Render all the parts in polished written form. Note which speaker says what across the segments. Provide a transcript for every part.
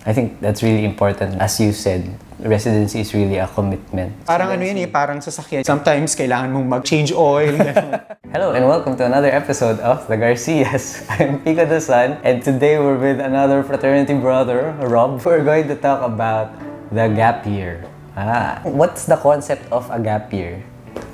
Speaker 1: I think that's really important. As you said, residency is really a commitment.
Speaker 2: Parang ano yun parang sasakyan. Sometimes kailangan mong mag-change oil.
Speaker 1: Hello and welcome to another episode of The Garcias. I'm Pico the Son, and today we're with another fraternity brother, Rob. We're going to talk about the gap year. What's the concept of a gap year?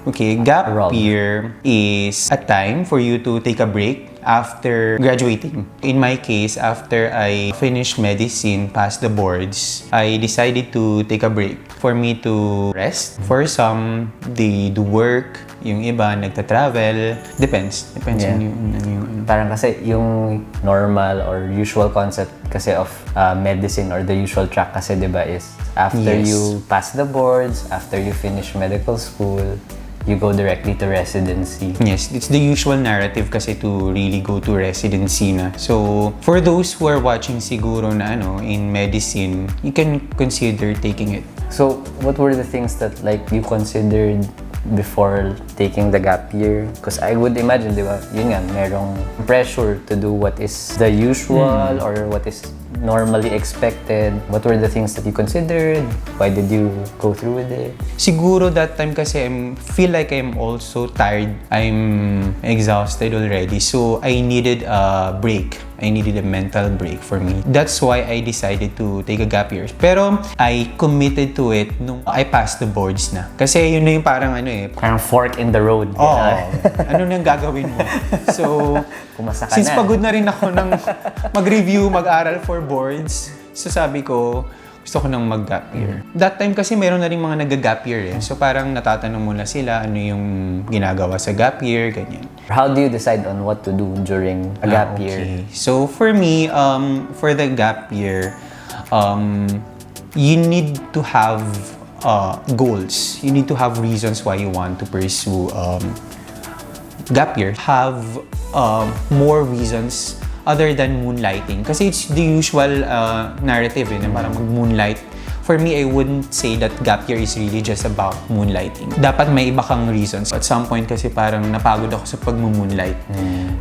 Speaker 2: Okay, gap
Speaker 1: Rob.
Speaker 2: year is a time for you to take a break after graduating. In my case, after I finished medicine, passed the boards, I decided to take a break for me to rest. For some, they do work. Yung iba, nagta-travel. Depends
Speaker 1: Yeah.
Speaker 2: on yung
Speaker 1: Parang kasi yung normal or usual concept kasi of medicine or the usual track kasi diba is after
Speaker 2: Yes.
Speaker 1: you pass the boards, after you finish medical school, you go directly to residency.
Speaker 2: Yes, it's the usual narrative kasi to really go to residency na. So, for those who are watching siguro na in medicine, you can consider taking it.
Speaker 1: So, what were the things that like you considered before taking the gap year? Because I would imagine, di ba, yun nga, merong pressure to do what is the usual or what is normally expected. What were the things that you considered? Why did you go through with it?
Speaker 2: Siguro that time kasi I feel like I'm also tired. I'm exhausted already. So, I needed a break. I needed a mental break for me. That's why I decided to take a gap year. Pero I committed to it nung I passed the boards na. Kasi yun na yung parang
Speaker 1: Parang fork in the road.
Speaker 2: Oo. Ano nang gagawin mo? So,
Speaker 1: Pumasa ka
Speaker 2: since
Speaker 1: na.
Speaker 2: pagod na rin ako ng mag-review, mag-aral for boards, so sabi ko, gusto ko nang mag-gap year. That time kasi meron na rin mga nag-gap year eh. So parang natatanong mo na sila ano yung ginagawa sa gap year, ganyan.
Speaker 1: How do you decide on what to do during a gap year?
Speaker 2: So for me, for the gap year, you need to have goals. You need to have reasons why you want to pursue gap year. Have more reasons other than moonlighting. Kasi it's the usual narrative na parang mag-moonlight. For me, I wouldn't say that gap year is really just about moonlighting. Dapat may iba kang reasons. At some point kasi parang napagod ako sa pag-moonlight.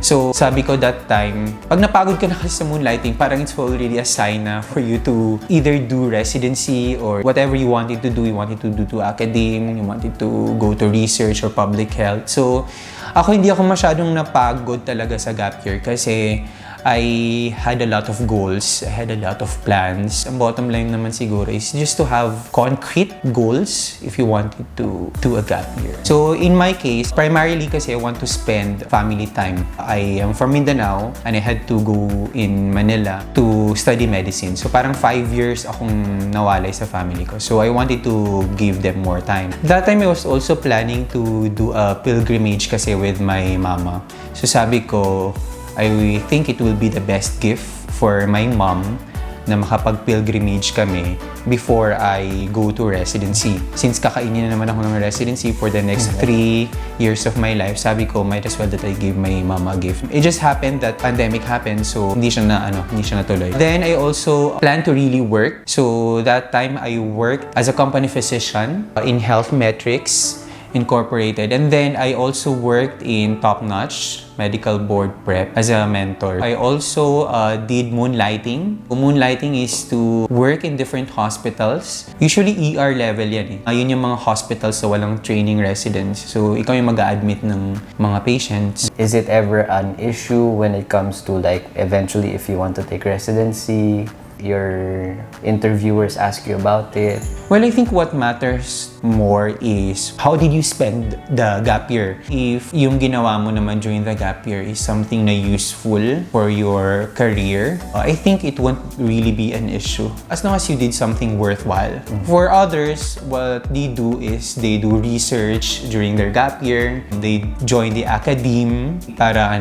Speaker 2: So, sabi ko that time, pag napagod ka na kasi sa moonlighting, parang it's already a sign na for you to either do residency or whatever you wanted to do. You wanted to do to academe, you wanted to go to research or public health. So, hindi ako masyadong napagod talaga sa gap year kasi I had a lot of goals, I had a lot of plans. Ang bottom line naman siguro is just to have concrete goals if you wanted to do a gap year. So in my case, primarily kasi I want to spend family time. I am from Mindanao and I had to go in Manila to study medicine. So parang 5 years akong nawalay sa family ko. So I wanted to give them more time. That time I was also planning to do a pilgrimage kasi with my mama. So sabi ko, I think it will be the best gift for my mom na makapag-pilgrimage kami before I go to residency. Since kakainin na naman ako ng residency for the next 3 years of my life, sabi ko, might as well that I give my mama a gift. It just happened that pandemic happened, so hindi siya natuloy. Then I also plan to really work. So that time I worked as a company physician in Health Metrics Incorporated. And then I also worked in Top Notch Medical Board Prep as a mentor. I also did moonlighting. Moonlighting is to work in different hospitals. Usually ER level yan eh. Yun yung mga hospitals sa walang training residents. So ikaw yung mag-a-admit ng mga patients.
Speaker 1: Is it ever an issue when it comes to like eventually if you want to take residency, your interviewers ask you about it?
Speaker 2: Well, I think what matters more is how did you spend the gap year? If yung ginawa mo naman during the gap year is something na useful for your career, I think it won't really be an issue as long as you did something worthwhile. For others, what they do is they do research during their gap year. They join the academe para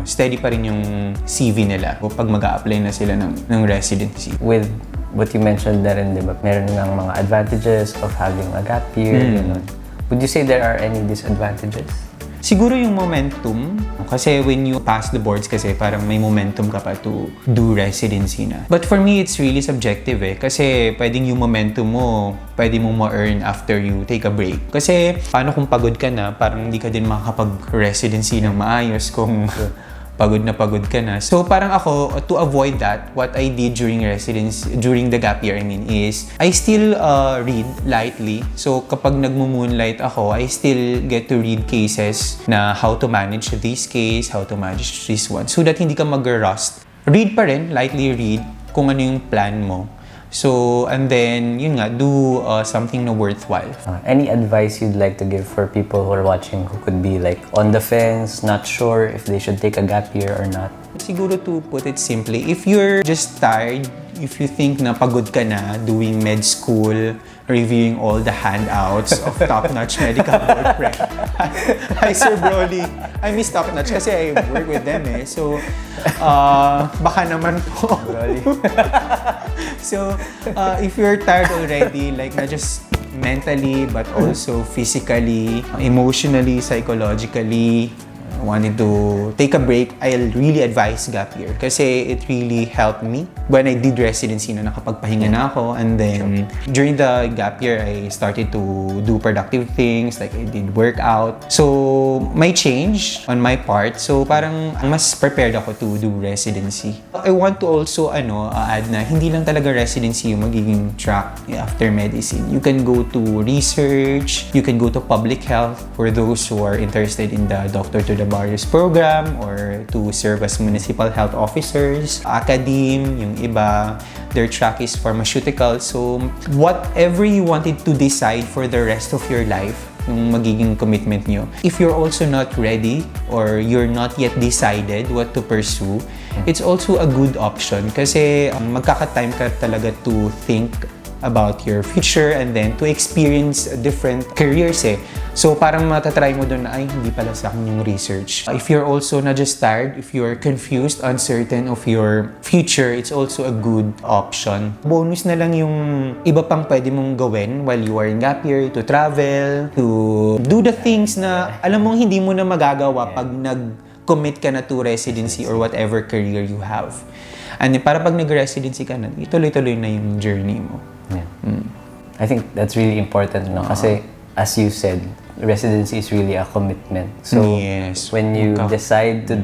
Speaker 2: steady pa rin yung CV nila pag mag-a-apply na sila ng residency.
Speaker 1: With what you mentioned na rin, di ba? Meron ng mga advantages of having a gap year. Ganun. Would you say there are any disadvantages?
Speaker 2: Siguro yung momentum. Kasi when you pass the boards kasi parang may momentum ka pa to do residency na. But for me, it's really subjective eh. Kasi pwedeng yung momentum mo, pwede mong ma-earn after you take a break. Kasi paano kung pagod ka na, parang hindi ka din makakapag-residency ng maayos kung pagod ka na. So parang ako, to avoid that, what I did during during the gap year, I mean, is I still read lightly. So kapag nagmo-moonlight ako, I still get to read cases na how to manage this case, how to manage this one, so that hindi ka mag-rust. Read pa rin, lightly read, kung ano yung plan mo. So, and then, yun nga, do something na worthwhile.
Speaker 1: Any advice you'd like to give for people who are watching who could be like on the fence, not sure if they should take a gap year or not?
Speaker 2: Siguro, to put it simply, if you're just tired, if you think na pagod ka na doing med school, reviewing all the handouts of top-notch medical board prep. Hi, Sir Broly. I miss top-notch kasi I work with them eh. So, baka naman po.
Speaker 1: Broly.
Speaker 2: So, if you're tired already, like not just mentally, but also physically, emotionally, psychologically, wanted to take a break, I'll really advise gap year kasi it really helped me when I did residency na nakapagpahinga na ako, and then during the gap year I started to do productive things, like I did workout. So may change on my part, so parang mas prepared ako to do residency. I want to also add na hindi lang talaga residency yung magiging track after medicine. You can go to research, you can go to public health for those who are interested in the doctor to the barriers program, or to serve as municipal health officers. Academe, yung iba, their track is pharmaceutical. So, whatever you wanted to decide for the rest of your life, yung magiging commitment nyo. If you're also not ready or you're not yet decided what to pursue, it's also a good option kasi magkaka-time ka talaga to think about your future and then to experience different careers eh. So parang matatry mo doon na, ay, hindi pala sa akin yung research. If you're also not just tired, if you're confused, uncertain of your future, it's also a good option. Bonus na lang yung iba pang pwede mong gawin while you are in gap year, to travel, to do the things na alam mong hindi mo na magagawa pag nag-commit ka na to residency or whatever career you have. And para pag nag-residency ka na, ituloy-tuloy na yung journey mo.
Speaker 1: Yeah. I think that's really important, no? Kasi, as you said, residency is really a commitment. So,
Speaker 2: yes.
Speaker 1: when you decide to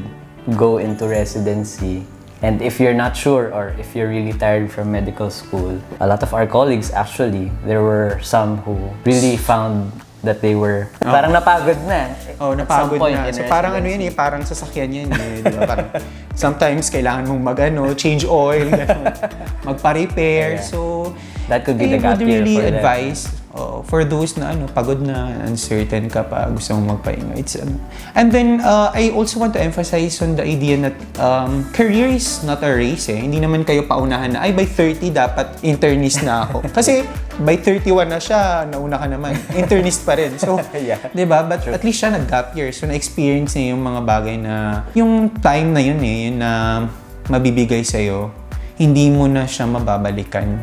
Speaker 1: go into residency, and if you're not sure or if you're really tired from medical school, a lot of our colleagues actually, there were some who really found that they were parang napagod na.
Speaker 2: Napagod na. So parang ano yun eh, parang sasakyan yan eh, di ba? Parang sometimes kailangan mong change oil, magpa-repair. Yeah. So
Speaker 1: that could be the gap year
Speaker 2: really
Speaker 1: for
Speaker 2: advise for those na pagod na, uncertain ka pa, gusto mong magpahinga. And then I also want to emphasize on the idea that career is not a race eh. Hindi naman kayo paunahan na, ay by 30 dapat internist na ako. Kasi by 31 na siya, nauna ka naman. Internist pa rin. So,
Speaker 1: yeah.
Speaker 2: diba? But at least siya nag-gap year. So, na-experience niya yung mga bagay na, yung time na yun eh, yun na mabibigay sa'yo, hindi mo na siya mababalikan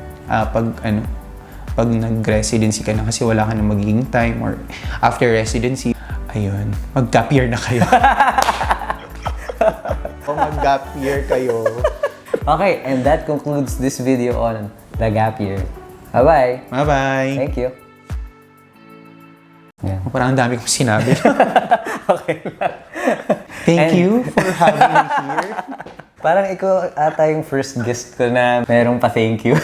Speaker 2: pag nag-residency ka na kasi wala ka na magiging time, or after residency, ayun, mag-gap year na kayo. O mag-gap year kayo.
Speaker 1: Okay, and that concludes this video on the gap year. Bye-bye.
Speaker 2: Bye-bye.
Speaker 1: Thank you. Yeah.
Speaker 2: Parang ang dami kong sinabi.
Speaker 1: Okay.
Speaker 2: Thank you for having me here.
Speaker 1: Parang ikaw ata yung first guest ko na merong pa-thank you.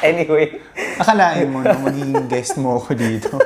Speaker 1: Anyway.
Speaker 2: Akalain mo na magiging guest mo ako dito.